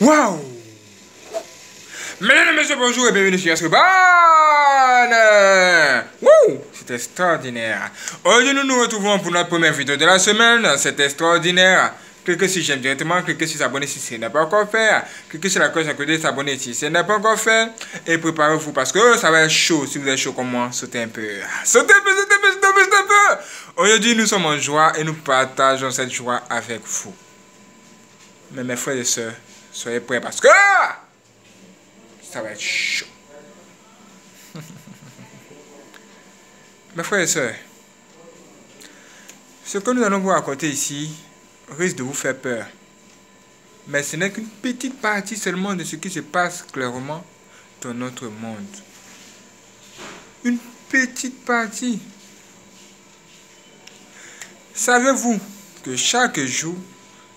Waouh! Mesdames et messieurs, bonjour et bienvenue sur Azkaban. Wouh! C'est extraordinaire. Aujourd'hui, nous nous retrouvons pour notre première vidéo de la semaine. C'est extraordinaire. Cliquez sur j'aime directement, cliquez sur s'abonner si ce n'est pas encore fait. Cliquez sur la cloche à côté de s'abonner si ce n'est pas encore fait. Et préparez-vous parce que ça va être chaud. Si vous êtes chaud comme moi, sautez un peu. Sautez un peu, sautez un peu, sautez un peu, sautez un peu. Aujourd'hui, nous sommes en joie et nous partageons cette joie avec vous. Mais mes frères et sœurs, soyez prêts parce que ça va être chaud. Mes frères et sœurs, ce que nous allons vous raconter ici risque de vous faire peur. Mais ce n'est qu'une petite partie seulement de ce qui se passe clairement dans notre monde. Une petite partie. Savez-vous que chaque jour,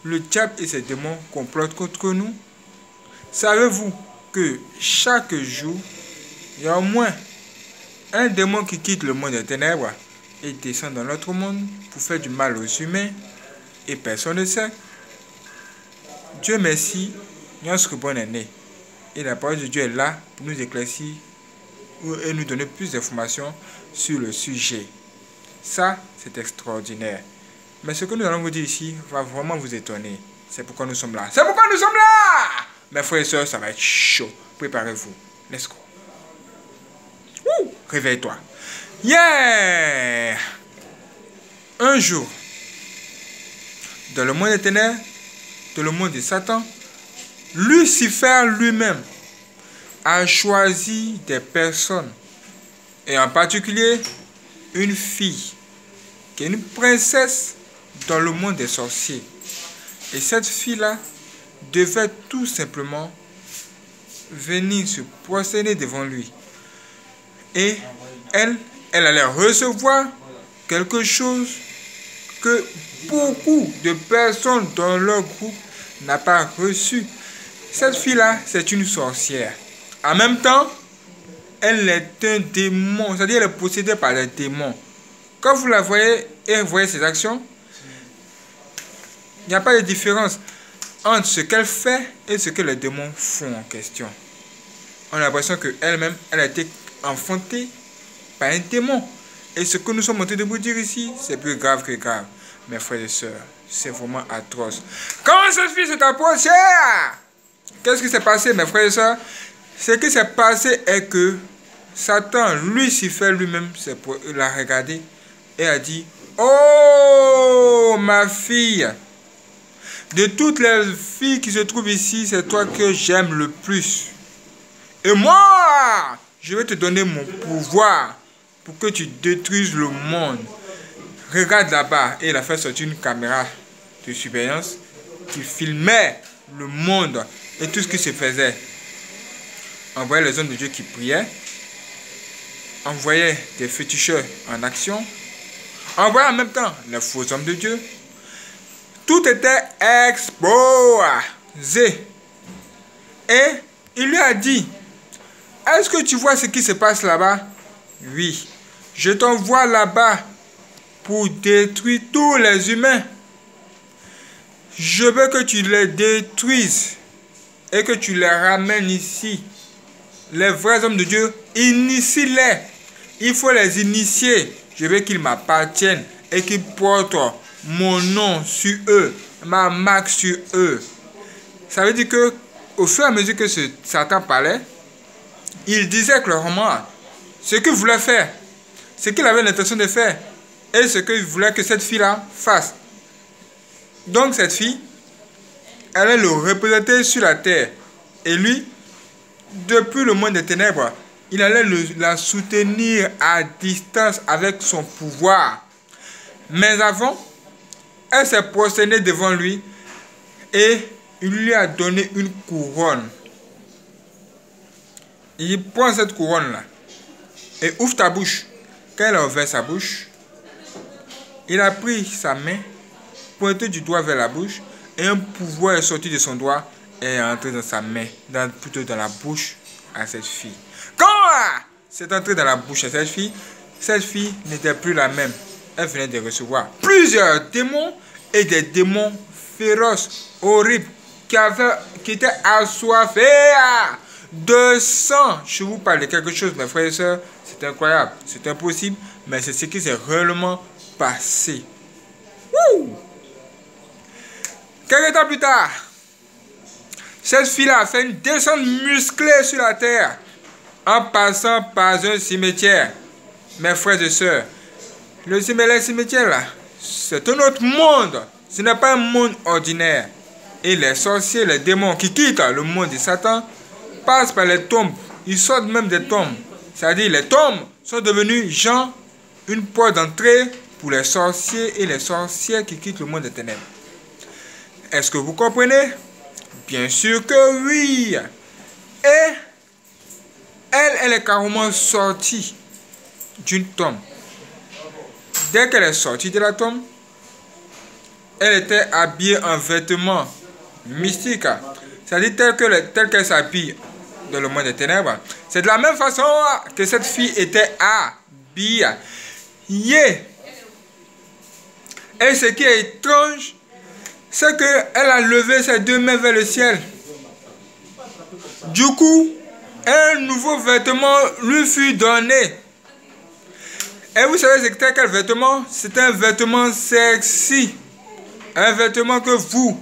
le diable et ses démons complotent contre nous? Savez-vous que chaque jour, il y a au moins un démon qui quitte le monde des ténèbres et descend dans notre monde pour faire du mal aux humains et personne ne sait? Dieu merci, il y a ce bon année. Et la parole de Dieu est là pour nous éclaircir et nous donner plus d'informations sur le sujet. Ça, c'est extraordinaire. Mais ce que nous allons vous dire ici va vraiment vous étonner. C'est pourquoi nous sommes là. C'est pourquoi nous sommes là! Mes frères et sœurs, ça va être chaud. Préparez-vous. Let's go. Réveille-toi. Yeah! Un jour, dans le monde des ténèbres, dans le monde de Satan, Lucifer lui-même a choisi des personnes, et en particulier une fille, qui est une princesse dans le monde des sorciers. Et cette fille-là devait tout simplement venir se prosterner devant lui. Et elle allait recevoir quelque chose que beaucoup de personnes dans leur groupe n'ont pas reçu. Cette fille-là, c'est une sorcière. En même temps, elle est un démon, c'est-à-dire elle est possédée par des démons. Quand vous la voyez et vous voyez ses actions, il n'y a pas de différence entre ce qu'elle fait et ce que les démons font en question. On a l'impression qu'elle-même, elle a été enfantée par un démon. Et ce que nous sommes en train de vous dire ici, c'est plus grave que grave. Mes frères et sœurs, c'est vraiment atroce. Quand cette fille s'est approchée, qu'est-ce qui s'est passé, mes frères et sœurs? Ce qui s'est passé est que Satan, Lucifer lui-même, l'a regardé et a dit: oh, ma fille, de toutes les filles qui se trouvent ici, c'est toi que j'aime le plus. Et moi, je vais te donner mon pouvoir pour que tu détruises le monde. Regarde là-bas. Et il a fait sortir une caméra de surveillance qui filmait le monde et tout ce qui se faisait. On voyait les hommes de Dieu qui priaient. On voyait des féticheurs en action. On voyait en même temps les faux hommes de Dieu. Tout était exposé. Et il lui a dit: est-ce que tu vois ce qui se passe là-bas? Oui. Je t'envoie là-bas pour détruire tous les humains. Je veux que tu les détruises et que tu les ramènes ici. Les vrais hommes de Dieu, initie-les. Il faut les initier. Je veux qu'ils m'appartiennent et qu'ils portent mon nom sur eux, ma marque sur eux. Ça veut dire que au fur et à mesure que Satan parlait, il disait clairement ce qu'il voulait faire, ce qu'il avait l'intention de faire et ce qu'il voulait que cette fille-là fasse. Donc cette fille, elle allait le représenter sur la terre. Et lui, depuis le monde des ténèbres, il allait la soutenir à distance avec son pouvoir. Mais avant, elle s'est prosternée devant lui et il lui a donné une couronne. Il prend cette couronne-là et ouvre ta bouche. Quand elle a ouvert sa bouche, il a pris sa main, pointé du doigt vers la bouche et un pouvoir est sorti de son doigt et est entré dans sa main, plutôt dans la bouche à cette fille. Quand c'est entré dans la bouche à cette fille n'était plus la même. Elle venait de recevoir plusieurs démons et des démons féroces, horribles, qui était assoiffé de sang. Je vous parle de quelque chose, mes frères et sœurs, c'est incroyable, c'est impossible, mais c'est ce qui s'est réellement passé. Wouh! Quelques temps plus tard, cette fille-là a fait une descente musclée sur la terre en passant par un cimetière. Mes frères et sœurs, le cimetière là, c'est un autre monde. Ce n'est pas un monde ordinaire. Et les sorciers, les démons qui quittent le monde de Satan passent par les tombes. Ils sortent même des tombes. C'est-à-dire les tombes sont devenues une porte d'entrée pour les sorciers et les sorcières qui quittent le monde des ténèbres. Est-ce que vous comprenez? Bien sûr que oui. Et elle est carrément sortie d'une tombe. Dès qu'elle est sortie de la tombe, elle était habillée en vêtements mystiques. C'est-à-dire tel qu'elle s'habille dans le monde des ténèbres. C'est de la même façon que cette fille était habillée. Et ce qui est étrange, c'est qu'elle a levé ses deux mains vers le ciel. Du coup, un nouveau vêtement lui fut donné. Et vous savez c'était quel vêtement? C'est un vêtement sexy. Un vêtement que vous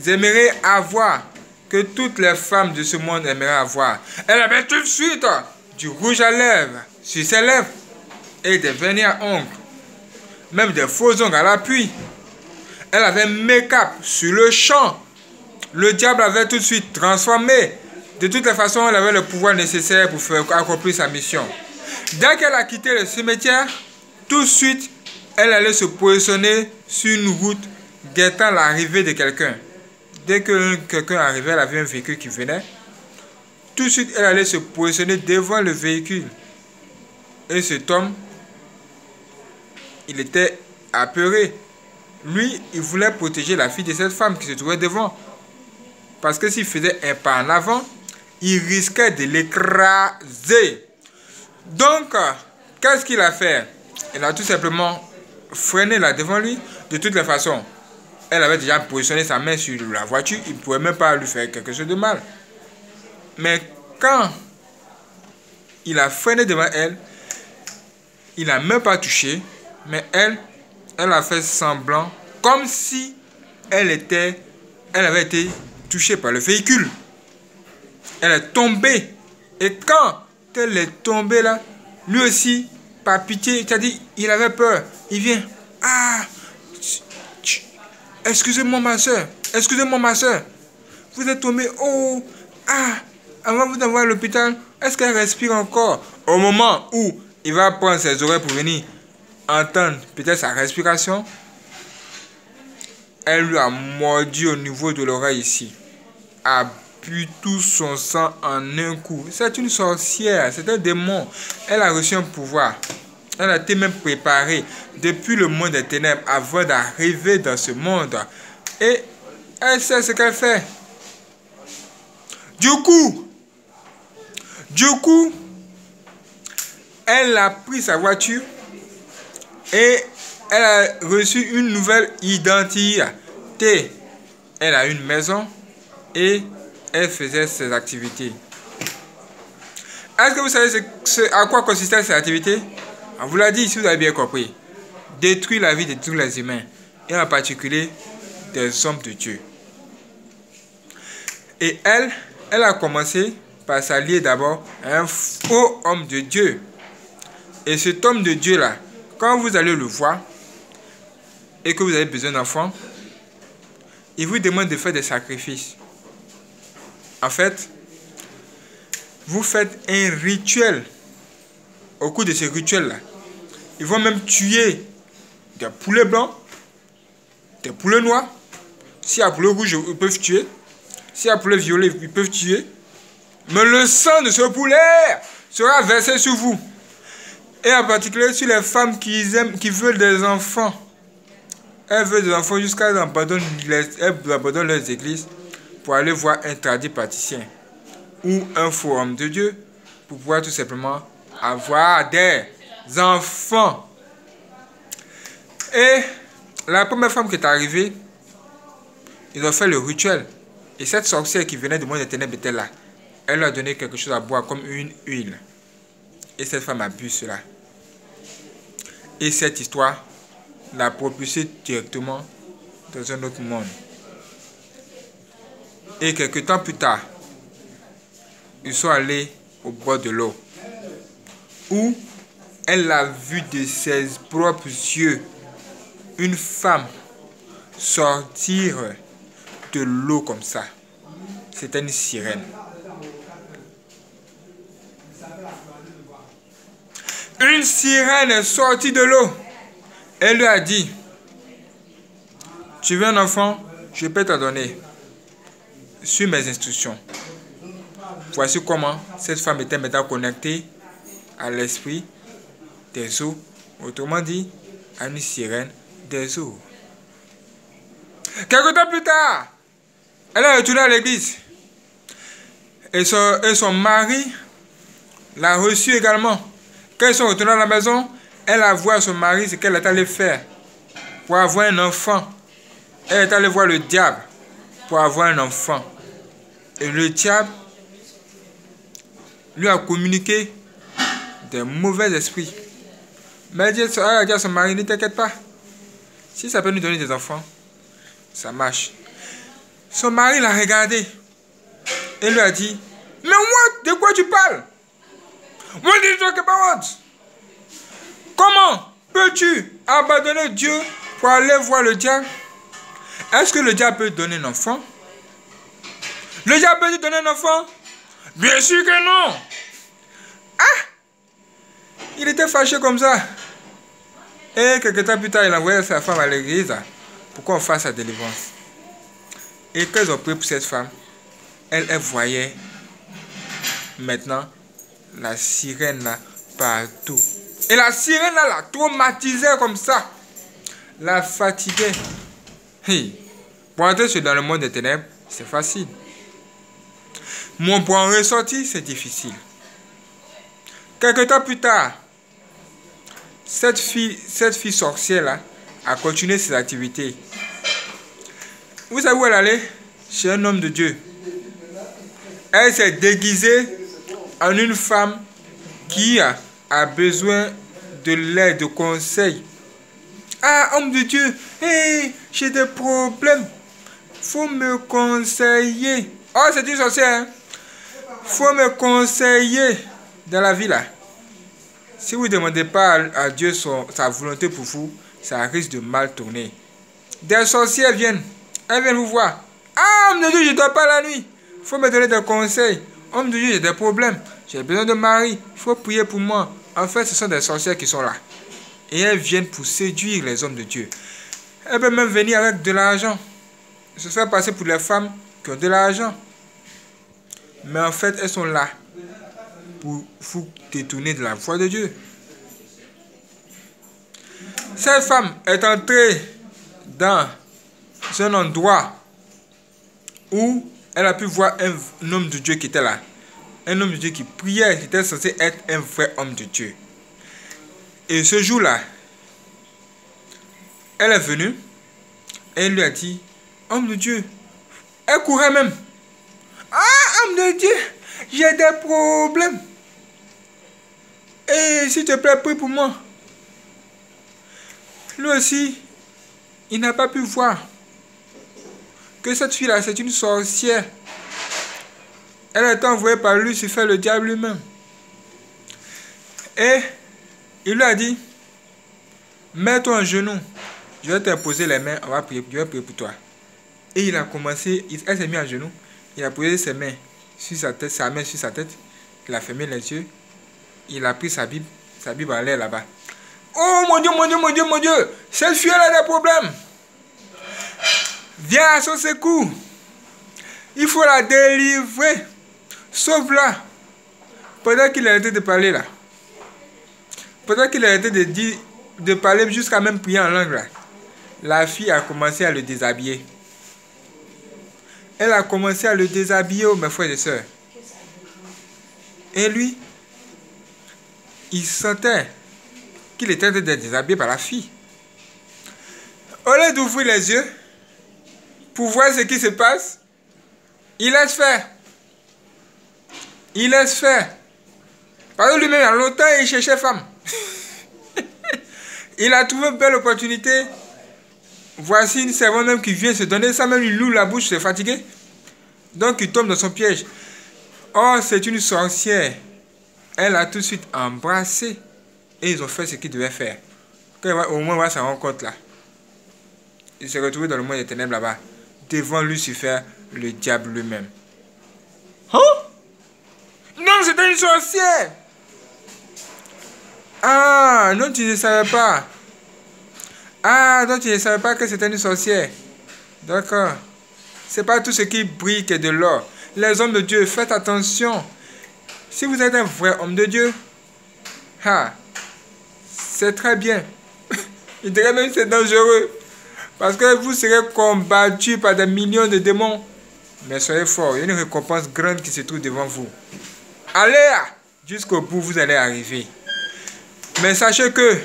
aimeriez avoir. Que toutes les femmes de ce monde aimeraient avoir. Elle avait tout de suite du rouge à lèvres sur ses lèvres. Et des vernis à ongles. Même des faux ongles à l'appui. Elle avait un make-up sur le champ. Le diable avait tout de suite transformé. De toutes les façons, elle avait le pouvoir nécessaire pour faire accomplir sa mission. Dès qu'elle a quitté le cimetière, tout de suite, elle allait se positionner sur une route guettant l'arrivée de quelqu'un. Dès que quelqu'un arrivait, elle avait un véhicule qui venait. Tout de suite, elle allait se positionner devant le véhicule. Et cet homme, il était apeuré. Lui, il voulait protéger la fille de cette femme qui se trouvait devant. Parce que s'il faisait un pas en avant, il risquait de l'écraser. Donc, qu'est-ce qu'il a fait? Il a tout simplement freiné là devant lui. De toutes les façons, elle avait déjà positionné sa main sur la voiture. Il ne pouvait même pas lui faire quelque chose de mal. Mais quand il a freiné devant elle, il n'a même pas touché. Mais elle a fait semblant comme si elle avait été touchée par le véhicule. Elle est tombée. Et quand elle est tombée là, lui aussi, par pitié, c'est-à-dire, il avait peur. Il vient. Ah, excusez-moi ma soeur. Excusez-moi ma soeur. Vous êtes tombée. Oh, ah, avant de vous envoyer à l'hôpital, est-ce qu'elle respire encore? Au moment où il va prendre ses oreilles pour venir entendre peut-être sa respiration, elle lui a mordu au niveau de l'oreille ici. A bu tout son sang en un coup. C'est une sorcière, c'est un démon. Elle a reçu un pouvoir. Elle a été même préparée depuis le monde des ténèbres avant d'arriver dans ce monde. Et elle sait ce qu'elle fait. Du coup, elle a pris sa voiture et elle a reçu une nouvelle identité. Elle a une maison et elle faisait ses activités. Est-ce que vous savez à quoi consistait cette activité? On vous l'a dit, si vous avez bien compris. Détruire la vie de tous les humains. Et en particulier des hommes de Dieu. Et elle a commencé par s'allier d'abord à un faux homme de Dieu. Et cet homme de Dieu là, quand vous allez le voir et que vous avez besoin d'enfants, il vous demande de faire des sacrifices. En fait, vous faites un rituel. Au cours de ce rituel-là, ils vont même tuer des poulets blancs, des poulets noirs. S'il y a poulet rouge, ils peuvent tuer. S'il y a poulet violet, ils peuvent tuer. Mais le sang de ce poulet sera versé sur vous. Et en particulier sur les femmes qui veulent des enfants. Elles veulent des enfants jusqu'à elles abandonnent leurs églises pour aller voir un tradit praticien ou un faux homme de Dieu pour pouvoir tout simplement avoir des enfants. Et la première femme qui est arrivée, ils ont fait le rituel. Et cette sorcière qui venait du monde des ténèbres était là. Elle lui a donné quelque chose à boire comme une huile. Et cette femme a bu cela. Et cette histoire l'a propulsée directement dans un autre monde. Et quelques temps plus tard, ils sont allés au bord de l'eau, où elle a vu de ses propres yeux une femme sortir de l'eau comme ça. C'était une sirène. Une sirène est sortie de l'eau. Elle lui a dit, tu veux un enfant, je peux te donner. Suis mes instructions. Voici comment cette femme était maintenant connectée à l'esprit des eaux. Autrement dit, à une sirène des eaux. Quelque temps plus tard, elle est retournée à l'église. Et son mari l'a reçue également. Quand ils sont retournés à la maison, elle a vu à son mari ce qu'elle est allée faire pour avoir un enfant. Elle est allée voir le diable pour avoir un enfant. Et le diable lui a communiqué des mauvais esprits. Mais elle a dit à son mari, ne t'inquiète pas. Si ça peut nous donner des enfants, ça marche. Son mari l'a regardé et lui a dit, mais what? De quoi tu parles? What is talking about? Comment peux-tu abandonner Dieu pour aller voir le diable? Est-ce que le diable peut te donner un enfant? Le diable peut te donner un enfant? Bien sûr que non. Ah! Il était fâché comme ça. Et quelques temps plus tard, il a envoyé sa femme à l'église pour qu'on fasse sa délivrance. Et quand ils ont prié pour cette femme, elle voyait maintenant la sirène là partout. Et la sirène là la traumatisait comme ça. La fatiguait. Hey. Pour entrer dans le monde des ténèbres, c'est facile. Mais pour en ressortir, c'est difficile. Quelques temps plus tard, cette fille sorcière là a continué ses activités. Vous savez où elle allait? Chez un homme de Dieu. Elle s'est déguisée en une femme qui a besoin de l'aide, de conseils. Ah, homme de Dieu, hey, j'ai des problèmes. Faut me conseiller. Oh, c'est une sorcière. Hein? Faut me conseiller dans la vie là. Si vous ne demandez pas à Dieu sa volonté pour vous, ça risque de mal tourner. Des sorcières viennent. Elles viennent vous voir. Ah, homme de Dieu, je ne dors pas la nuit. Il faut me donner des conseils. Homme de Dieu, j'ai des problèmes. J'ai besoin de mari. Il faut prier pour moi. En fait, ce sont des sorcières qui sont là. Et elles viennent pour séduire les hommes de Dieu. Elles peuvent même venir avec de l'argent. Se faire passer pour les femmes qui ont de l'argent. Mais en fait, elles sont là pour vous détourner de la voie de Dieu. Cette femme est entrée dans un endroit où elle a pu voir un homme de Dieu qui était là. Un homme de Dieu qui priait, qui était censé être un vrai homme de Dieu. Et ce jour-là, elle est venue et elle lui a dit, homme de Dieu, elle courait même. Ah, homme de Dieu, j'ai des problèmes. Et s'il te plaît, prie pour moi. Lui aussi, il n'a pas pu voir que cette fille-là, c'est une sorcière. Elle a été envoyée par Lucifer, le diable lui-même. Et il lui a dit, mets-toi en genou. Je vais t'imposer les mains, on va prier, je vais prier pour toi. Et il a commencé, elle s'est mise en genou. Il a posé ses mains sur sa tête, sa main sur sa tête. Il a fermé les yeux. Il a pris sa Bible en l'air là-bas. Oh mon Dieu, mon Dieu, mon Dieu, mon Dieu. Cette fille elle a des problèmes. Viens à son secours. Il faut la délivrer. Sauve-la. Pendant qu'il a arrêté de parler là. Pendant qu'il a arrêté de parler jusqu'à même prier en langue là. La fille a commencé à le déshabiller. Elle a commencé à le déshabiller, mes frères et sœurs. Et lui, il sentait qu'il était en train d'être déshabillé par la fille. Au lieu d'ouvrir les yeux pour voir ce qui se passe, Il laisse faire. Il laisse faire. Parce que lui-même, il y a longtemps, il cherchait femme. Il a trouvé une belle opportunité. Voici une servante même qui vient se donner ça, même il loue la bouche, c'est fatigué. Donc il tombe dans son piège. Oh, c'est une sorcière. Elle a tout de suite embrassé. Et ils ont fait ce qu'ils devaient faire. Au moins, voilà sa rencontre là. Il s'est retrouvé dans le monde des ténèbres là-bas. Devant Lucifer, le diable lui-même. Hein? Non, c'était une sorcière. Ah, non, tu ne savais pas. Ah, donc tu ne savais pas que c'était une sorcière. D'accord. C'est pas tout ce qui brille qui est de l'or. Les hommes de Dieu, faites attention. Si vous êtes un vrai homme de Dieu, c'est très bien. Je dirais même que c'est dangereux. Parce que vous serez combattu par des millions de démons. Mais soyez forts, il y a une récompense grande qui se trouve devant vous. Allez là, jusqu'au bout, vous allez arriver. Mais sachez que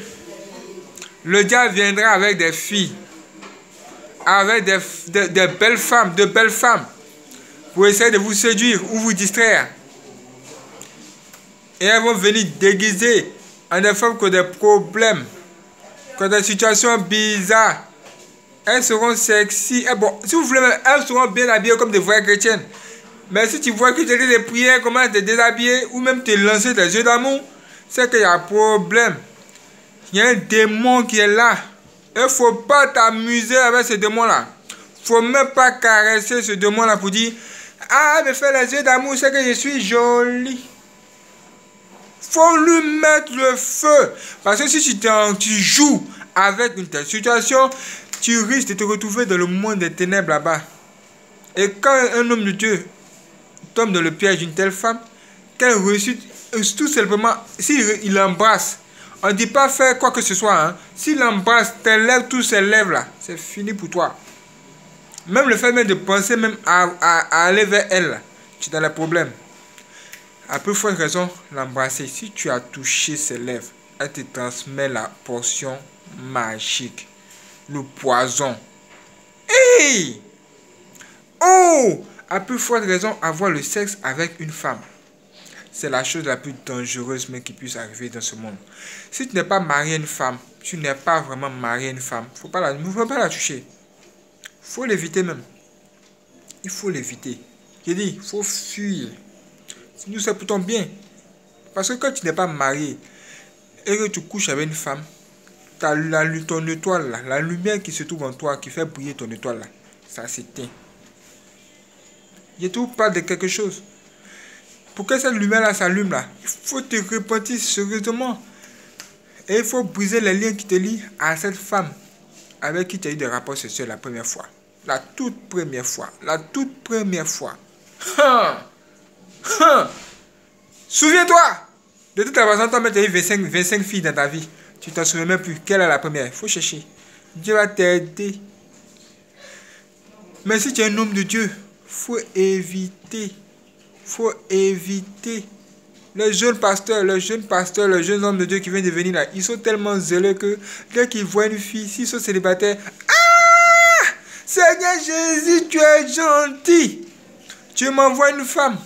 le diable viendra avec des filles, avec des belles femmes, de belles femmes, pour essayer de vous séduire ou vous distraire. Et elles vont venir déguiser en des femmes qui ont des problèmes, qui ont des situations bizarres. Elles seront sexy. Et bon, si vous voulez, elles seront bien habillées comme des vraies chrétiennes. Mais si tu vois que tu as des prières, comment te déshabiller, ou même te lancer des yeux d'amour, c'est qu'il y a un problème. Il y a un démon qui est là. Il ne faut pas t'amuser avec ce démon-là. Il ne faut même pas caresser ce démon-là pour dire « Ah, me faire les yeux d'amour, c'est que je suis jolie. » Il faut lui mettre le feu. Parce que si tu joues avec une telle situation, tu risques de te retrouver dans le monde des ténèbres là-bas. Et quand un homme de Dieu tombe dans le piège d'une telle femme, qu'elle réussit tout simplement, s'il l'embrasse, on ne dit pas faire quoi que ce soit. Hein. S'il embrasse, t'enlève tous ses lèvres là, c'est fini pour toi. Même le fait même de penser même à aller vers elle, tu es dans les problèmes. À peu forte raison, l'embrasser. Si tu as touché ses lèvres, elle te transmet la portion magique. Le poison. Hey! Oh! À plus forte raison, avoir le sexe avec une femme. C'est la chose la plus dangereuse mais qui puisse arriver dans ce monde. Si tu n'es pas marié à une femme, tu n'es pas vraiment marié à une femme, il ne faut pas la toucher. Il faut l'éviter même. Il faut l'éviter. J'ai dit, il faut fuir. Sinon, c'est pour ton bien. Parce que quand tu n'es pas marié et que tu couches avec une femme, ton étoile là, la lumière qui se trouve en toi, qui fait briller ton étoile là, ça s'éteint. Je te parle de quelque chose. Pour que cette lumière là s'allume là, il faut te repentir sérieusement. Et il faut briser les liens qui te lient à cette femme avec qui tu as eu des rapports sexuels la première fois. La toute première fois. La toute première fois. Souviens-toi. De toute façon, tu as eu 25 filles dans ta vie. Tu ne t'en souviens même plus. Quelle est la première? Il faut chercher. Dieu va t'aider. Mais si tu es un homme de Dieu, faut éviter. Faut éviter. Les jeunes pasteurs, les jeunes hommes de Dieu qui viennent de venir là, ils sont tellement zélés que dès qu'ils voient une fille, s'ils sont célibataires, ah! Seigneur Jésus, tu es gentil. Tu m'envoies une femme.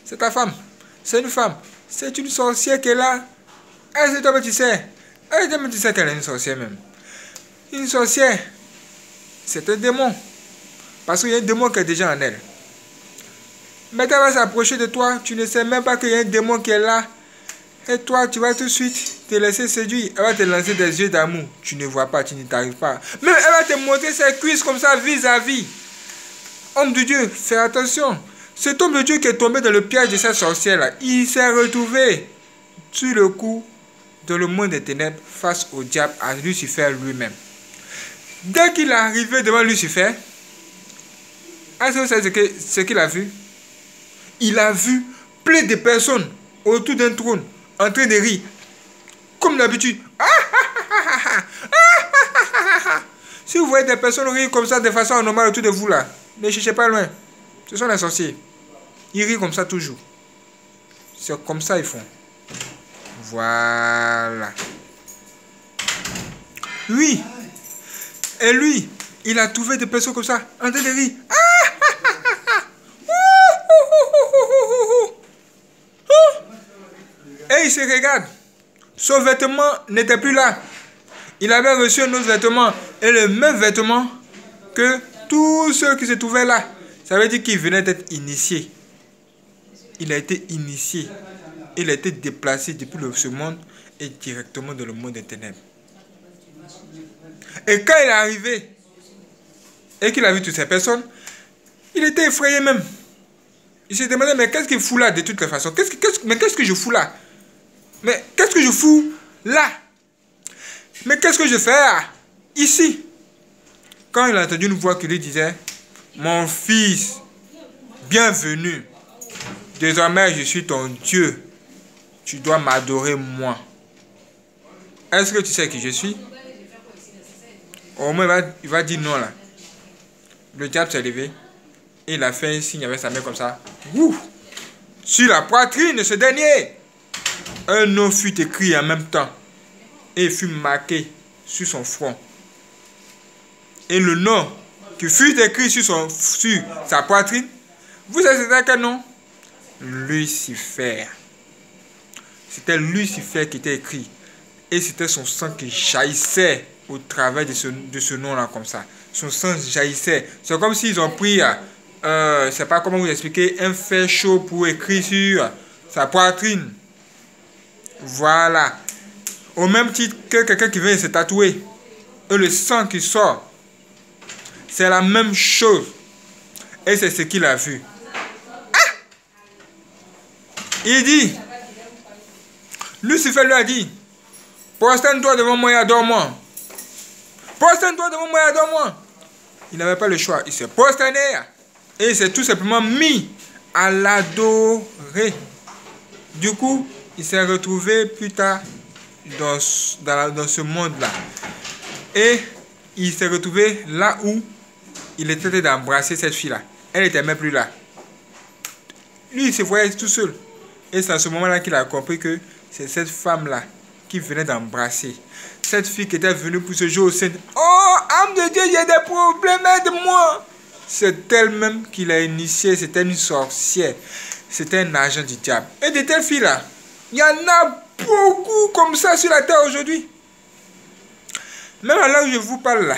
C'est ta femme. C'est une femme. C'est une sorcière qui est là. Est-ce que toi tu sais? Est-ce que tu sais qu'elle est une sorcière même? Une sorcière, c'est un démon. Parce qu'il y a un démon qui est déjà en elle. Mais elle va s'approcher de toi, tu ne sais même pas qu'il y a un démon qui est là. Et toi, tu vas tout de suite te laisser séduire. Elle va te lancer des yeux d'amour. Tu ne vois pas, tu n'y t'arrives pas. Même elle va te montrer ses cuisses comme ça, vis-à-vis. Homme de Dieu, fais attention. Cet homme de Dieu qui est tombé dans le piège de cette sorcière-là, il s'est retrouvé sur le coup dans le monde des ténèbres face au diable, à Lucifer lui-même. Dès qu'il est arrivé devant Lucifer, est-ce que vous savez ce qu'il a vu? Il a vu plein de personnes autour d'un trône en train de rire. Comme d'habitude. Si vous voyez des personnes rire comme ça de façon anormale autour de vous là, ne cherchez pas loin. Ce sont les sorciers. Ils rient comme ça toujours. C'est comme ça ils font. Voilà. Oui. Et lui, il a trouvé des personnes comme ça en train de rire. se regarde. Son vêtement n'était plus là. Il avait reçu un autre vêtement. Et le même vêtement que tous ceux qui se trouvaient là. Ça veut dire qu'il venait d'être initié. Il a été initié. Il a été déplacé depuis ce monde et directement dans le monde des ténèbres. Et quand il est arrivé et qu'il a vu toutes ces personnes, il était effrayé même. Il s'est demandé, mais qu'est-ce qu'il fout là de toutes les façons? Mais qu'est-ce que je fous là? Mais qu'est-ce que je fous là? Mais qu'est-ce que je fais là? Ici. Quand il a entendu une voix qui lui disait, mon fils, bienvenue. Désormais, je suis ton Dieu. Tu dois m'adorer moi. Est-ce que tu sais qui je suis? Au moins, il va dire non là. Le diable s'est levé. Et il a fait un signe avec sa main comme ça. Ouh! Sur la poitrine de ce dernier, un nom fut écrit en même temps. Et il fut marqué sur son front. Et le nom qui fut écrit sur sa poitrine, vous savez c'était quel nom? Lucifer. C'était Lucifer qui était écrit. Et c'était son sang qui jaillissait au travers de ce nom-là comme ça. Son sang jaillissait. C'est comme s'ils ont pris, je ne sais pas comment vous expliquer, un fer chaud pour écrire sur sa poitrine. Voilà. Au même titre que quelqu'un qui vient se tatouer. Et le sang qui sort. C'est la même chose. Et c'est ce qu'il a vu. Ah! Il dit, Lucifer lui a dit, prosterne-toi devant moi et adore-moi. Prosterne-toi devant moi et adore-moi. Il n'avait pas le choix. Il s'est prosterné. Et il s'est tout simplement mis à l'adorer. Du coup, il s'est retrouvé plus tard dans ce monde-là. Et il s'est retrouvé là où il était d'embrasser cette fille-là. Elle n'était même plus là. Lui, il se voyait tout seul. Et c'est à ce moment-là qu'il a compris que c'est cette femme-là qui venait d'embrasser. Cette fille qui était venue pour ce jour au sein. Oh, âme de Dieu, il y a des problèmes, aide-moi. C'est elle-même qui l'a initiée. C'était une sorcière. C'était un agent du diable. Et de telles filles-là, il y en a beaucoup comme ça sur la terre aujourd'hui. Même à l'heure où je vous parle là,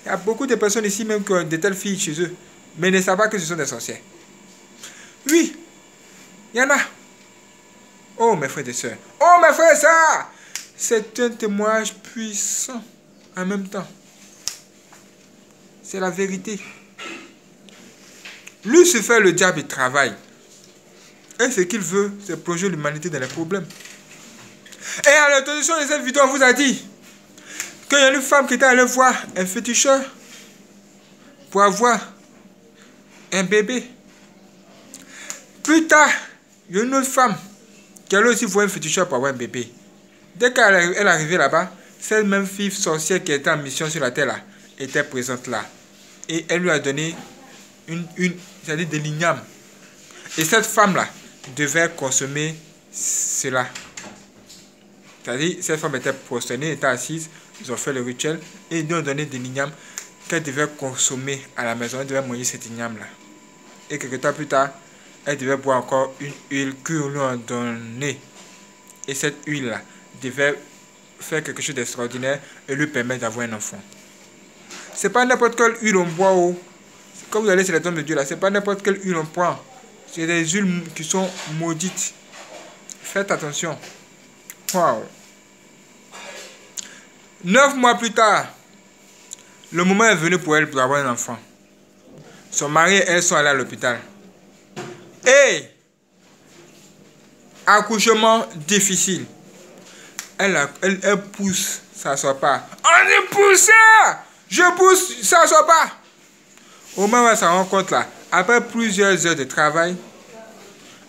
il y a beaucoup de personnes ici même qui ont de telles filles chez eux. Mais ne savent pas que ce sont des sorcières. Oui, il y en a. Oh mes frères et sœurs. Oh mes frères et sœurs. C'est un témoignage puissant en même temps. C'est la vérité. Lucifer, le diable, il travaille. Et ce qu'il veut, c'est plonger l'humanité dans les problèmes. Et à l'introduction de cette vidéo, on vous a dit qu'il y a une femme qui était allée voir un féticheur pour avoir un bébé. Plus tard, il y a une autre femme qui allait aussi voir un féticheur pour avoir un bébé. Dès qu'elle est arrivée là-bas, cette même fille sorcière qui était en mission sur la terre là, était présente là. Et elle lui a donné c'est-à-dire des lignames. Et cette femme-là devait consommer cela. C'est-à-dire, cette femme était prosternée, était assise, ils ont fait le rituel et ils lui ont donné des lignames qu'elle devait consommer à la maison. Elle devait manger cette ligname-là. Et quelques temps plus tard, elle devait boire encore une huile qu'ils lui ont donnée. Et cette huile-là devait faire quelque chose d'extraordinaire et lui permettre d'avoir un enfant. C'est pas n'importe quelle huile on boit. Quand vous allez sur les tombes de Dieu là, c'est pas n'importe quelle huile on prend. C'est des huiles qui sont maudites. Faites attention. Wow. 9 mois plus tard, le moment est venu pour elle pour avoir un enfant. Son mari et elle sont allés à l'hôpital. Et accouchement difficile. Elle pousse, ça ne sort pas. On est poussé! Je pousse, ça ne sort pas. Au moment où elle s'en rend compte là, après plusieurs heures de travail,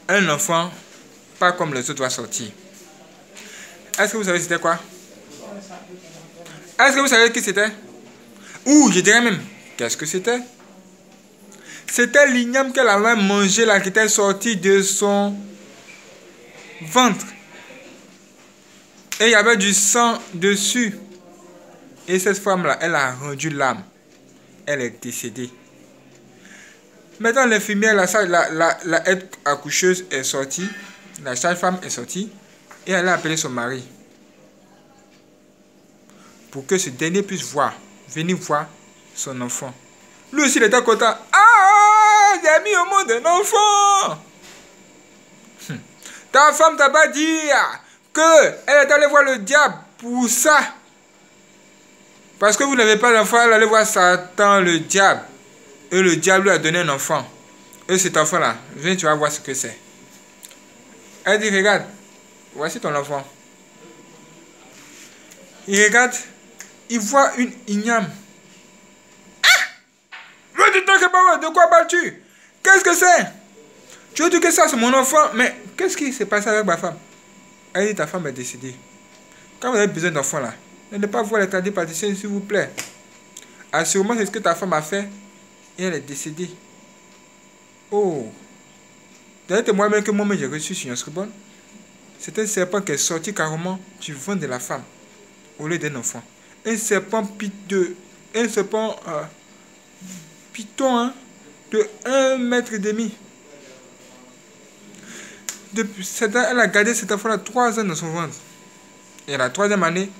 un enfant, pas comme les autres, va sortir. Est-ce que vous savez c'était quoi? Est-ce que vous savez qui c'était? Ou je dirais même, qu'est-ce que c'était? C'était l'igname qu'elle avait mangé là, qui était sorti de son ventre. Et il y avait du sang dessus. Et cette femme-là, elle a rendu l'âme. Elle est décédée. Maintenant, l'infirmière, la aide accoucheuse est sortie. La sage-femme est sortie. et elle a appelé son mari pour que ce dernier puisse venir voir son enfant. Lui aussi, il était content. Ah, j'ai mis au monde un enfant. Ta femme t'a pas dit qu'elle est allée voir le diable pour ça. Parce que vous n'avez pas d'enfant, elle allait voir Satan, le diable. Et le diable lui a donné un enfant. Et cet enfant-là, viens, tu vas voir ce que c'est. Elle dit, regarde, voici ton enfant. Il regarde, il voit une igname. Ah! De quoi parles-tu? Qu'est-ce que c'est? Tu veux dire que ça, c'est mon enfant? Mais qu'est-ce qui s'est passé avec ma femme? Elle dit, ta femme est décédée. Quand vous avez besoin d'enfants là, ne pas voir les tradipraticiens, s'il vous plaît. Assurément, c'est ce que ta femme a fait et elle est décédée. Oh! D'ailleurs, moi-même que moi-même j'ai reçu sur Yonsribon, c'est un serpent qui est sorti carrément du ventre de la femme au lieu d'un enfant. Un serpent piteux, un serpent python hein, de 1,5 mètre. Elle a gardé cet enfant-là 3 ans dans son ventre. Et à la 3e année,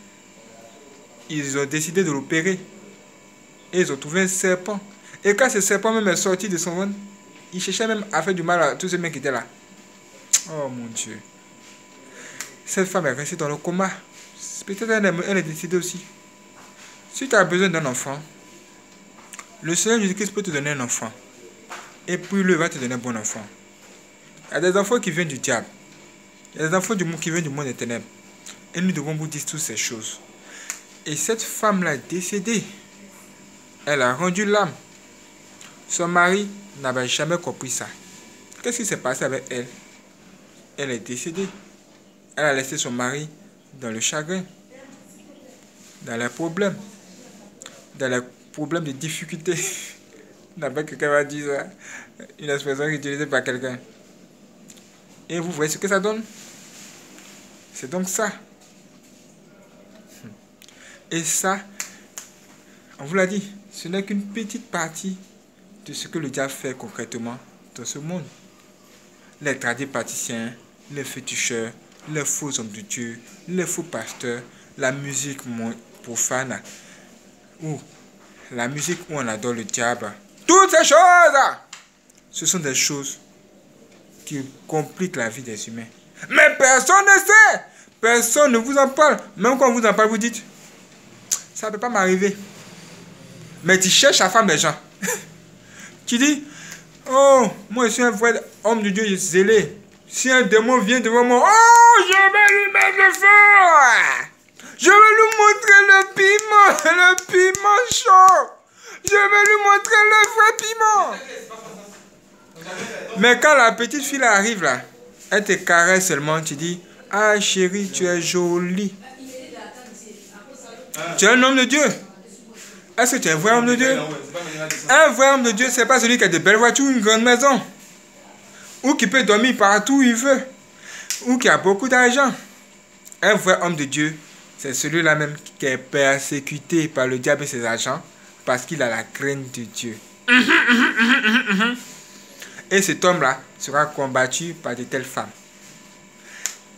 ils ont décidé de l'opérer. Et ils ont trouvé un serpent. Et quand ce serpent même est sorti de son ventre, il cherchait même à faire du mal à tous ces mecs qui étaient là. Oh mon Dieu. Cette femme est restée dans le coma. Peut-être elle est décédée aussi. Si tu as besoin d'un enfant, le Seigneur Jésus-Christ peut te donner un enfant. Et puis lui va te donner un bon enfant. Il y a des enfants qui viennent du diable. Il y a des enfants qui viennent du monde des ténèbres. Et nous devons vous dire toutes ces choses. Et cette femme-là est décédée. Elle a rendu l'âme. Son mari n'avait jamais compris ça. Qu'est-ce qui s'est passé avec elle? Elle est décédée. Elle a laissé son mari dans le chagrin, dans les problèmes de difficulté. D'abord, quelqu'un va dire ça. Une expression utilisée par quelqu'un. Et vous voyez ce que ça donne? C'est donc ça. Et ça, on vous l'a dit, ce n'est qu'une petite partie de ce que le diable fait concrètement dans ce monde. Les tradipraticiens, les féticheurs, les faux hommes de Dieu, les faux pasteurs, la musique profane, ou la musique où on adore le diable. Toutes ces choses, ce sont des choses qui compliquent la vie des humains. Mais personne ne sait. Personne ne vous en parle. Même quand on vous en parle, vous dites, ça ne peut pas m'arriver. Mais tu cherches à faire des gens. Tu dis, oh, moi je suis un vrai homme de Dieu zélé. Si un démon vient devant moi, oh, je vais lui mettre le feu. Je vais lui montrer le piment chaud. Je vais lui montrer le vrai piment. Mais quand la petite fille arrive là, elle te caresse seulement, tu dis, ah chérie, tu es jolie. Tu es un homme de Dieu. Est-ce que tu es un vrai homme de Dieu? Un vrai homme de Dieu, ce n'est pas celui qui a de belles voitures, une grande maison, ou qui peut dormir partout où il veut, ou qui a beaucoup d'argent. Un vrai homme de Dieu, c'est celui-là même qui est persécuté par le diable et ses agents parce qu'il a la crainte de Dieu. Et cet homme-là sera combattu par de telles femmes.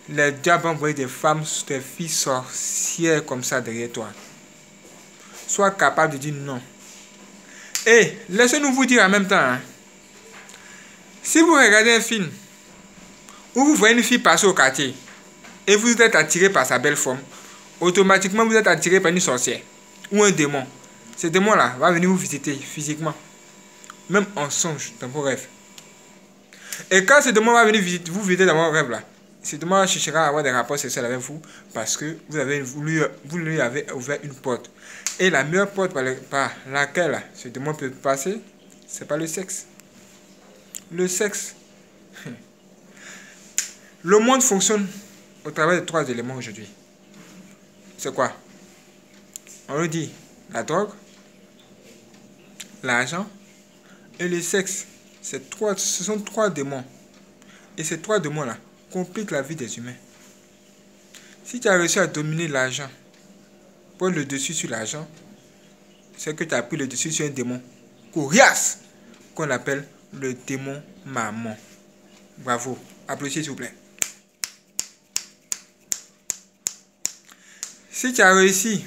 Les diables envoient des femmes, des filles sorcières comme ça derrière toi. Sois capable de dire non. Et laissez-nous vous dire en même temps, hein, si vous regardez un film où vous voyez une fille passer au quartier et vous êtes attiré par sa belle forme, automatiquement vous êtes attiré par une sorcière ou un démon. Ce démon-là va venir vous visiter physiquement, même en songe, dans vos rêves. Et quand ce démon va venir vous visiter dans vos rêves là, ce démon cherchera à avoir des rapports sexuels avec vous parce que vous lui avez ouvert une porte. Et la meilleure porte par laquelle ce démon peut passer, c'est pas le sexe. Le sexe. Le monde fonctionne au travers de 3 éléments aujourd'hui. C'est quoi? On le dit, la drogue, l'argent et le sexe. Ce sont 3 démons. Et ces 3 démons-là compliquent la vie des humains. Si tu as réussi à dominer l'argent, prendre le dessus sur l'argent, c'est que tu as pris le dessus sur un démon coriace qu'on appelle le démon maman. Bravo. Applaudissez s'il vous plaît. Si tu as réussi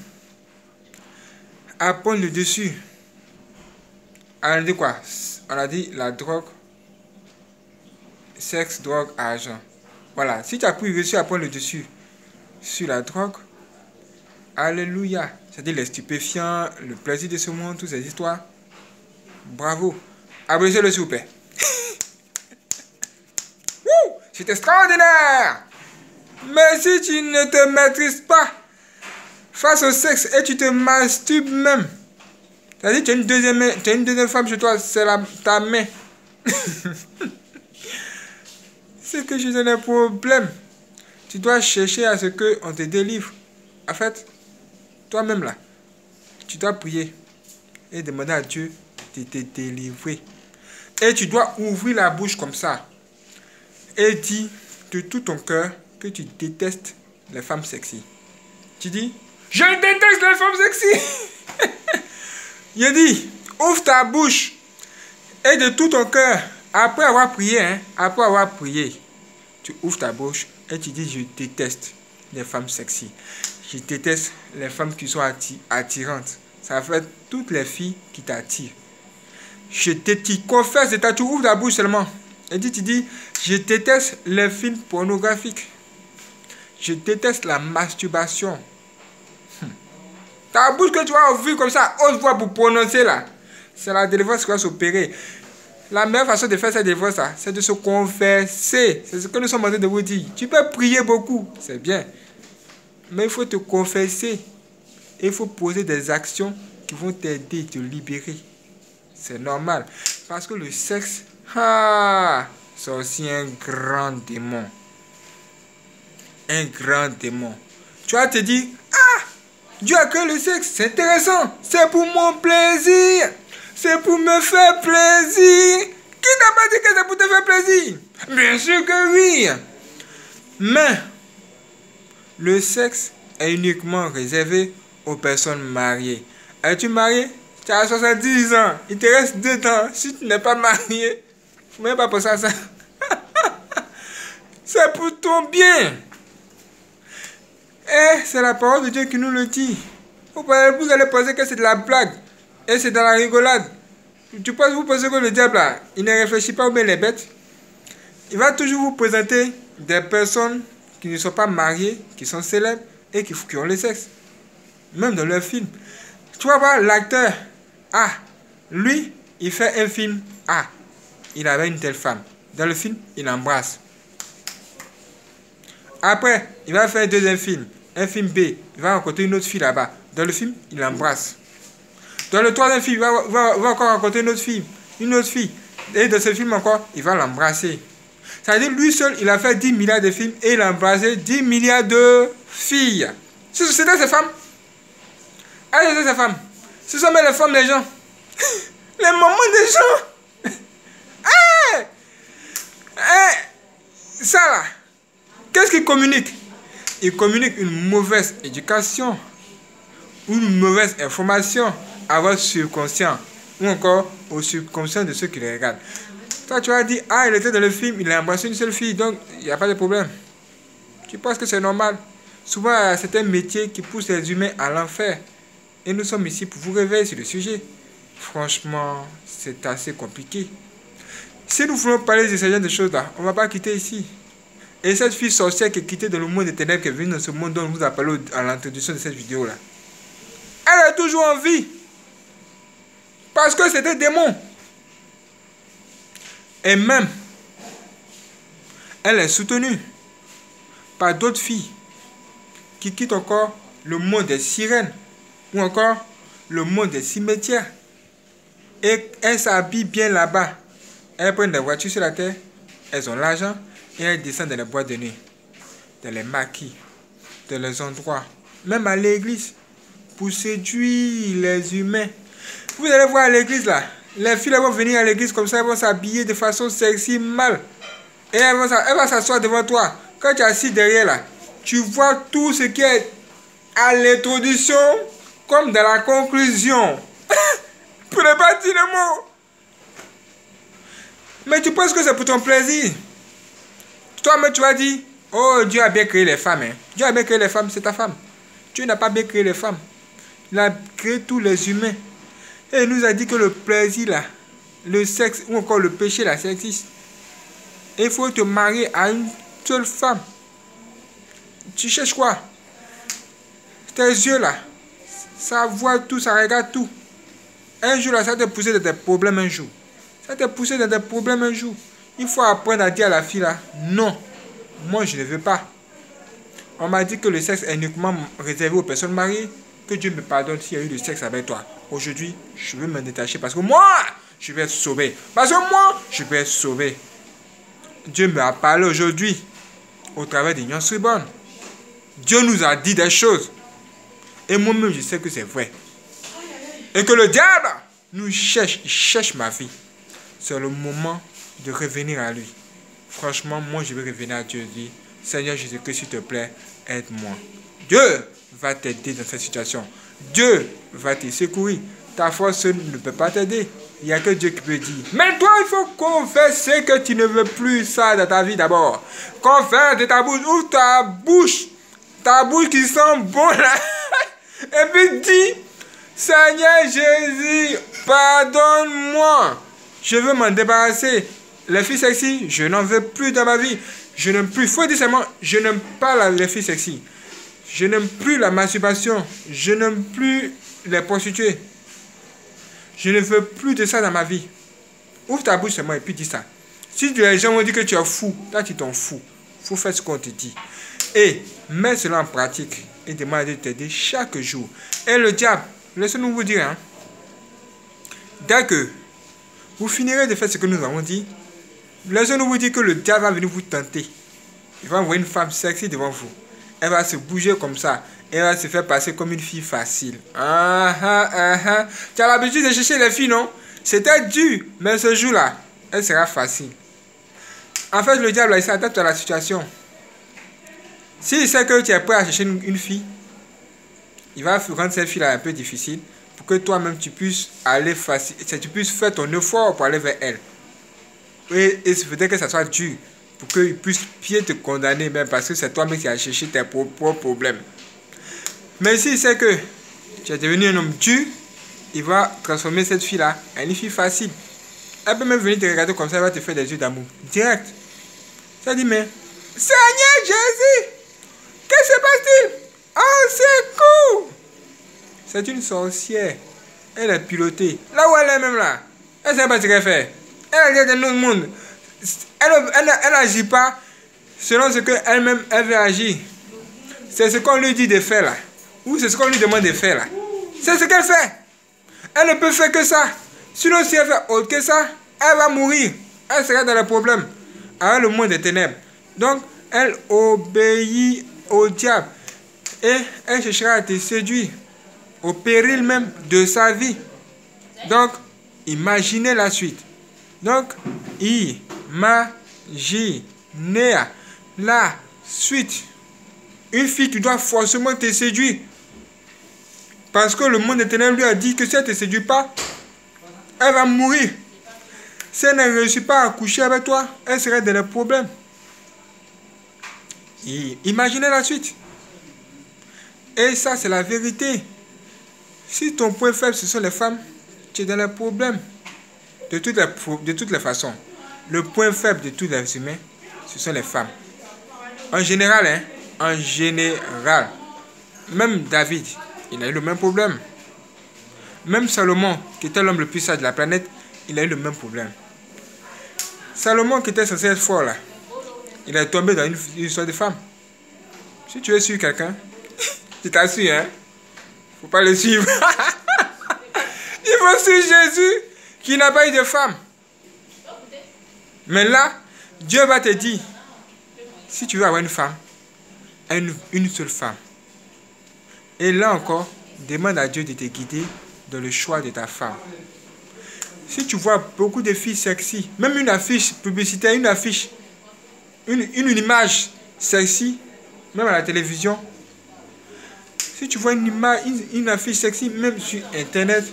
à prendre le dessus, on a dit quoi? On a dit la drogue, sexe, drogue, argent. Voilà, si tu as réussi à prendre le dessus sur la drogue, alléluia. C'est-à-dire les stupéfiants, le plaisir de ce monde, toutes ces histoires. Bravo. Applaudissez-le s'il vous plaît. C'est extraordinaire. Mais si tu ne te maîtrises pas face au sexe et tu te masturbes même, c'est-à-dire tu as une deuxième femme chez toi, c'est ta main. C'est que je ai un problème. Tu dois chercher à ce qu'on te délivre. En fait, toi-même là, tu dois prier et demander à Dieu de te délivrer. Et tu dois ouvrir la bouche comme ça et dire de tout ton cœur que tu détestes les femmes sexy. Tu dis, je déteste les femmes sexy. Il dit, ouvre ta bouche et de tout ton cœur, après avoir prié, tu ouvres ta bouche et tu dis, je déteste les femmes sexy. Je déteste les femmes qui sont attirantes. Ça fait toutes les filles qui t'attirent. Tu confesses et tu ouvres ta bouche seulement. Et tu dis, je déteste les films pornographiques. Je déteste la masturbation. Ta bouche que tu vas ouvrir comme ça, ose voir pour prononcer là. C'est la délivrance qui va s'opérer. La meilleure façon de faire cette délivrance là, c'est de se confesser. C'est ce que nous sommes en train de vous dire. Tu peux prier beaucoup, c'est bien. Mais il faut te confesser. Et il faut poser des actions qui vont t'aider, te libérer. C'est normal. Parce que le sexe, c'est aussi un grand démon. Un grand démon. Tu vas te dire, Dieu a créé le sexe, c'est intéressant. C'est pour mon plaisir. C'est pour me faire plaisir. Qui t'a pas dit que c'est pour te faire plaisir? Bien sûr que oui. Mais le sexe est uniquement réservé aux personnes mariées. Es-tu marié? Tu as 70 ans. Il te reste 2 ans. Si tu n'es pas marié, il ne faut même pas penser à ça. C'est pour ton bien. Et c'est la parole de Dieu qui nous le dit. Vous allez penser que c'est de la blague. Et c'est dans la rigolade. Vous pensez que le diable, là, il ne réfléchit pas ou bien les bêtes. Il va toujours vous présenter des personnes qui ne sont pas mariées, qui sont célèbres et qui ont le sexe. Même dans leur film. Tu vas voir l'acteur. Lui, il fait un film. Il avait une telle femme. Dans le film, il embrasse. Après, il va faire un deuxième film. Un film B. Il va rencontrer une autre fille là-bas. Dans le film, il embrasse. Dans le troisième film, il va encore rencontrer une autre fille. Et dans ce film encore, il va l'embrasser. Ça veut dire lui seul, il a fait 10 milliards de films et il a embrassé 10 milliards de filles. C'était ces femmes. C'était ces femmes. Ce sont même les femmes des gens. Les mamans des gens. Ça là. Qu'est-ce qu'il communique? Il communique une mauvaise éducation, une mauvaise information à votre subconscient, ou encore au subconscient de ceux qui les regardent. Toi, tu as dit, il était dans le film, il a embrassé une seule fille, donc il n'y a pas de problème. Tu penses que c'est normal? Souvent, c'est un métier qui pousse les humains à l'enfer. Et nous sommes ici pour vous réveiller sur le sujet. Franchement, c'est assez compliqué. Si nous voulons parler de ce genre de choses-là, on ne va pas quitter ici. Et cette fille sorcière qui est quittée dans le monde des ténèbres, qui est venue dans ce monde dont on vous a parlé à l'introduction de cette vidéo-là, elle est toujours en vie. Parce que c'est un démon. Et même, elle est soutenue par d'autres filles qui quittent encore le monde des sirènes ou encore le monde des cimetières. Et elles s'habillent bien là-bas. Elles prennent des voitures sur la terre, elles ont l'argent et elles descendent dans les boîtes de nuit, dans les maquis, dans les endroits, même à l'église, pour séduire les humains. Vous allez voir à l'église là, les filles vont venir à l'église comme ça, elles vont s'habiller de façon sexy, mal. Et elles vont s'asseoir devant toi. Quand tu es assis derrière là, tu vois tout ce qui est à l'introduction comme dans la conclusion. Pour ne pas dire le mot. Mais tu penses que c'est pour ton plaisir. Toi-même tu vas dire, oh Dieu a bien créé les femmes. Dieu a bien créé les femmes, c'est ta femme. Dieu n'a pas bien créé les femmes. Il a créé tous les humains. Et il nous a dit que le plaisir là, le sexe ou encore le péché là, ça existe. Et il faut te marier à une seule femme. Tu cherches quoi? Tes yeux là, ça voit tout, ça regarde tout. Un jour là, ça te poussé dans tes problèmes un jour. Ça te poussé dans tes problèmes un jour. Il faut apprendre à dire à la fille là, non, moi je ne veux pas. On m'a dit que le sexe est uniquement réservé aux personnes mariées. Que Dieu me pardonne s'il y a eu du sexe avec toi. Aujourd'hui, je veux me détacher parce que moi, je vais être sauvé. Parce que moi, je vais être sauvé. Dieu me a parlé aujourd'hui au travers d'Union Reborn. Dieu nous a dit des choses. Et moi-même, je sais que c'est vrai. Et que le diable nous cherche, il cherche ma vie. C'est le moment de revenir à lui. Franchement, moi, je vais revenir à Dieu et dire, Seigneur Jésus-Christ, s'il te plaît, aide-moi. Dieu va t'aider dans cette situation. Dieu va te secourir. Ta force ne peut pas t'aider. Il n'y a que Dieu qui peut dire. Mais toi, il faut confesser que tu ne veux plus ça dans ta vie d'abord. Confesse de ta bouche. Ouvre ta bouche. Ta bouche qui sent bon là. Et puis dis, Seigneur Jésus, pardonne-moi. Je veux m'en débarrasser. Les filles sexy, je n'en veux plus dans ma vie. Je n'aime plus. Il faut dire seulement, je n'aime pas les filles sexy. Je n'aime plus la masturbation. Je n'aime plus les prostituées. Je ne veux plus de ça dans ma vie. Ouvre ta bouche seulement et puis dis ça. Si les gens vont dire que tu es fou, toi tu t'en fous. Il faut faire ce qu'on te dit. Et mets cela en pratique. Et demande de t'aider chaque jour. Et le diable, laissez-nous vous dire, hein, dès que vous finirez de faire ce que nous avons dit, laissez-nous vous dire que le diable va venir vous tenter. Il va envoyer une femme sexy devant vous. Elle va se bouger comme ça. Elle va se faire passer comme une fille facile. Tu as l'habitude de chercher les filles, non? C'était dur, mais ce jour-là, elle sera facile. En fait, le diable, il s'adapte à la situation. S'il sait que tu es prêt à chercher une fille, il va rendre cette fille-là un peu difficile pour que toi-même tu puisses aller facile, tu puisses faire ton effort pour aller vers elle. Et il faudrait que ça soit dur pour qu'il puisse bien te condamner même parce que c'est toi-même qui as cherché tes propres problèmes. Mais s'il sait que tu es devenu un homme dur, il va transformer cette fille-là en une fille facile. Elle peut même venir te regarder comme ça, elle va te faire des yeux d'amour. Direct. Ça dit, mais Seigneur Jésus, qu'est-ce qui se passe-t-il? Oh, c'est cool! C'est une sorcière. Elle est pilotée. Là où elle est même là, elle ne sait pas ce qu'elle fait. Elle est dans notre monde. Elle n'agit pas selon ce qu'elle-même elle veut agir. C'est ce qu'on lui dit de faire là. Ou c'est ce qu'on lui demande de faire là. C'est ce qu'elle fait. Elle ne peut faire que ça. Sinon, si elle fait autre que ça, elle va mourir. Elle sera dans le problème. Avec le monde des ténèbres. Donc, elle obéit au diable. Et elle cherchera à te séduire. Au péril même de sa vie. Donc, imaginez la suite. Donc, imaginez la suite. Une fille qui doit forcément te séduire. Parce que le monde des ténèbres lui a dit que si elle ne te séduit pas, elle va mourir. Si elle ne réussit pas à coucher avec toi, elle serait dans les problèmes. Imaginez la suite. Et ça, c'est la vérité. Si ton point faible, ce sont les femmes, tu es dans les problèmes. De toutes les façons. Le point faible de tous les humains, ce sont les femmes. En général, hein, en général. Même David, il a eu le même problème. Même Salomon, qui était l'homme le plus sage de la planète, il a eu le même problème. Salomon, qui était censé être fort là, il est tombé dans une histoire de femme. Si tu veux suivre quelqu'un, tu t'assures, hein. Faut pas le suivre. Il faut suivre Jésus, qui n'a pas eu de femme. Mais là, Dieu va te dire, si tu veux avoir une femme, une seule femme. Et là encore, demande à Dieu de te guider dans le choix de ta femme. Si tu vois beaucoup de filles sexy, même une affiche publicitaire, une affiche, une image sexy, même à la télévision. Si tu vois une affiche sexy, même sur Internet,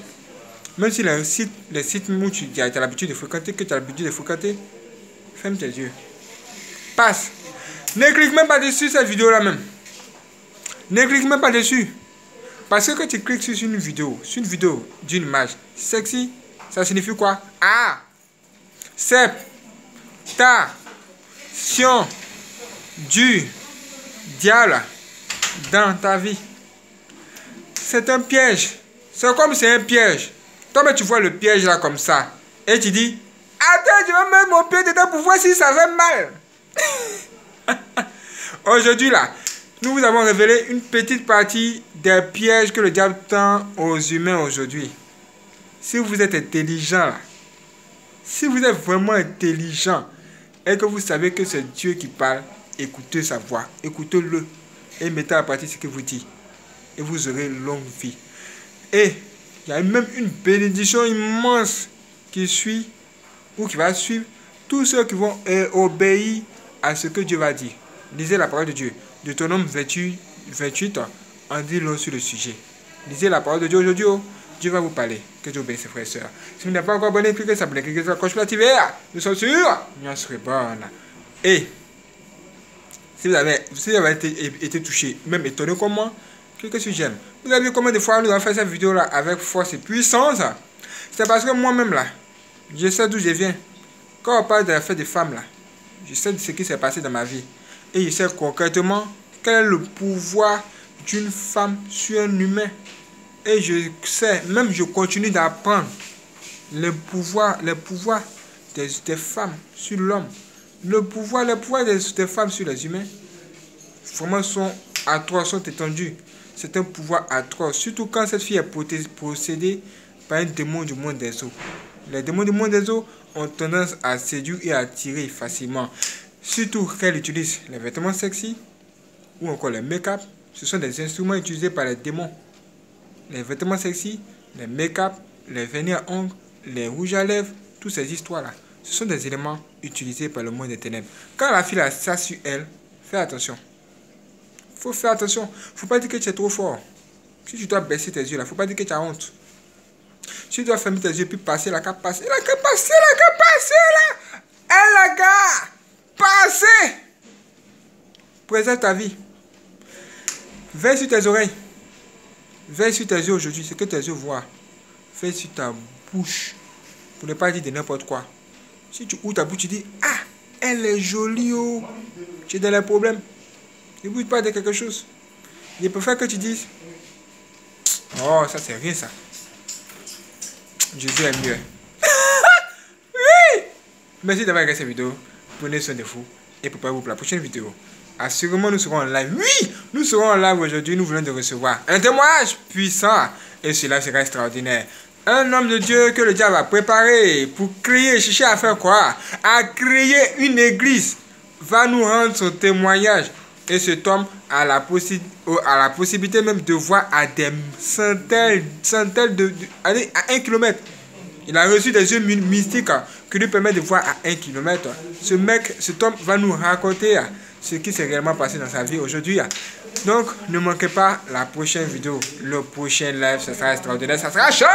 même sur les sites où tu as l'habitude de fréquenter, que tu as l'habitude de fréquenter, ferme tes yeux. Passe. Ne clique même pas dessus cette vidéo-là même. Ne clique même pas dessus. Parce que quand tu cliques sur une vidéo d'une image sexy, ça signifie quoi? Ah! Acceptation du diable dans ta vie. C'est un piège. C'est comme c'est un piège. Toi, mais tu vois le piège là comme ça. Et tu dis, attends, je vais mettre mon pied dedans pour voir si ça fait mal. Aujourd'hui là, nous vous avons révélé une petite partie des pièges que le diable tend aux humains aujourd'hui. Si vous êtes intelligent là, si vous êtes vraiment intelligent et que vous savez que c'est Dieu qui parle, écoutez sa voix, écoutez-le et mettez à partir ce qu'il vous dit. Et vous aurez longue vie. Et il y a même une bénédiction immense qui suit ou qui va suivre tous ceux qui vont obéir à ce que Dieu va dire. Lisez la parole de Dieu. Deutéronome 28 en dit long sur le sujet. Lisez la parole de Dieu aujourd'hui. Dieu va vous parler. Que Dieu bénisse, frères et sœurs. Si vous n'êtes pas encore abonné, cliquez sur s'abonner, cliquez sur la cloche pour l'activer. Nous sommes sûrs. Nous serons bonnes. Et si vous avez été touché, même étonné comme moi, cliquez sur j'aime. Vous avez vu combien de fois nous avons fait cette vidéo là avec force et puissance? C'est parce que moi-même là, je sais d'où je viens. Quand on parle de la fête des femmes là, je sais de ce qui s'est passé dans ma vie. Et je sais concrètement quel est le pouvoir d'une femme sur un humain. Et je sais, même je continue d'apprendre les pouvoirs des femmes sur l'homme. Les pouvoirs des femmes sur les humains, vraiment sont atroces, sont étendus. C'est un pouvoir atroce, surtout quand cette fille est possédée par un démon du monde des eaux. Les démons du monde des eaux ont tendance à séduire et à attirer facilement. Surtout qu'elle utilise les vêtements sexy ou encore les make-up. Ce sont des instruments utilisés par les démons. Les vêtements sexy, les make-up, les vernis à ongles, les rouges à lèvres, toutes ces histoires-là. Ce sont des éléments utilisés par le monde des ténèbres. Quand la fille a ça sur elle, fais attention. Faut faire attention. Faut pas dire que tu es trop fort. Si tu dois baisser tes yeux là, faut pas dire que tu as honte. Si tu dois fermer tes yeux puis passer la cape, passer là. Elle la gare. Passer. Préserve ta vie. Veille sur tes oreilles. Veille sur tes yeux aujourd'hui, ce que tes yeux voient. Veille sur ta bouche. Pour ne pas dire de n'importe quoi. Si tu ouvres ta bouche, tu dis, ah, elle est jolie, oh. Tu es dans les problèmes. Ne bouge pas de quelque chose. Il préfère que tu dises, oh, ça c'est rien ça. Jésus est mieux. Oui. Merci d'avoir regardé cette vidéo. Prenez soin de vous et préparez-vous pour la prochaine vidéo. Assurément, nous serons en live. Oui, nous serons en live aujourd'hui. Nous venons de recevoir un témoignage puissant. Et cela sera extraordinaire. Un homme de Dieu que le diable a préparé pour créer, chercher à faire quoi? À créer une église. Va nous rendre son témoignage. Et cet homme a la possibilité même de voir à des centaines à 1 kilomètre. Il a reçu des yeux mystiques qui lui permettent de voir à 1 kilomètre. Cet homme va nous raconter ce qui s'est réellement passé dans sa vie aujourd'hui. Donc, ne manquez pas la prochaine vidéo. Le prochain live, ça sera extraordinaire. Ça sera chaud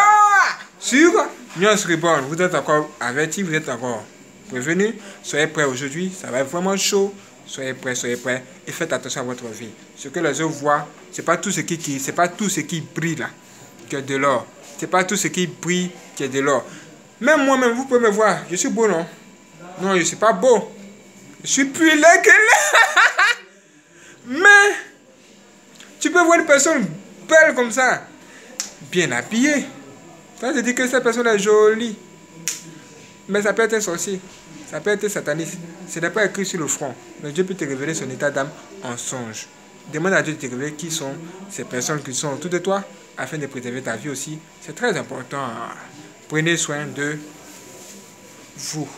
sur News Reborn. Vous êtes encore avertis, vous êtes encore prévenus. Soyez prêts aujourd'hui. Ça va être vraiment chaud. Soyez prêts. Et faites attention à votre vie. Ce que les autres voient, c'est pas tout ce qui brille là, qui est de l'or. C'est pas tout ce qui brille qui est de l'or. Même moi-même, vous pouvez me voir. Je suis beau, non? Non, je suis pas beau. Je suis plus laid que là. Mais tu peux voir une personne belle comme ça, bien habillée. Ça veut dire que cette personne est jolie. Mais ça peut être un sorcier. Ça peut être sataniste. Ce n'est pas écrit sur le front. Mais Dieu peut te révéler son état d'âme en songe. Demande à Dieu de te révéler qui sont ces personnes qui sont autour de toi afin de préserver ta vie aussi. C'est très important. Prenez soin de vous.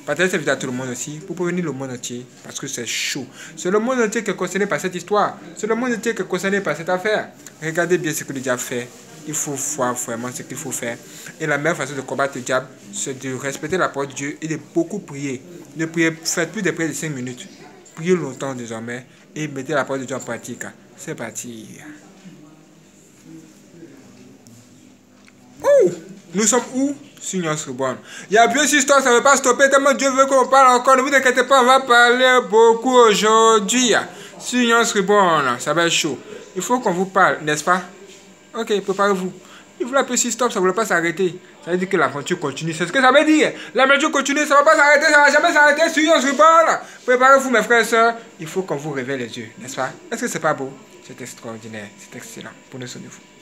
Partagez cette vidéo à tout le monde aussi pour prévenir le monde entier parce que c'est chaud. C'est le monde entier qui est concerné par cette histoire. C'est le monde entier qui est concerné par cette affaire. Regardez bien ce que le diable fait. Il faut voir vraiment ce qu'il faut faire. Et la meilleure façon de combattre le diable, c'est de respecter la parole de Dieu et de beaucoup prier. Ne priez, faites plus de prières de 5 minutes. Priez longtemps désormais et mettez la parole de Dieu en pratique. C'est parti. Ouh! Nous sommes où? Sur News Reborn. Il y a plus d'histoires, ça ne veut pas stopper. Tellement Dieu veut qu'on parle encore. Ne vous inquiétez pas, on va parler beaucoup aujourd'hui. Science Reborn, ça va être chaud. Il faut qu'on vous parle, n'est-ce pas? Ok, préparez-vous. Il voulait appeler si stop, ça ne voulait pas s'arrêter. Ça veut dire que l'aventure continue. C'est ce que ça veut dire. L'aventure continue, ça ne va pas s'arrêter, ça ne va jamais s'arrêter. Science Reborn. Préparez-vous, mes frères et sœurs. Il faut qu'on vous réveille les yeux, n'est-ce pas? Est-ce que c'est pas beau? C'est extraordinaire, c'est excellent. Prenez soin de vous.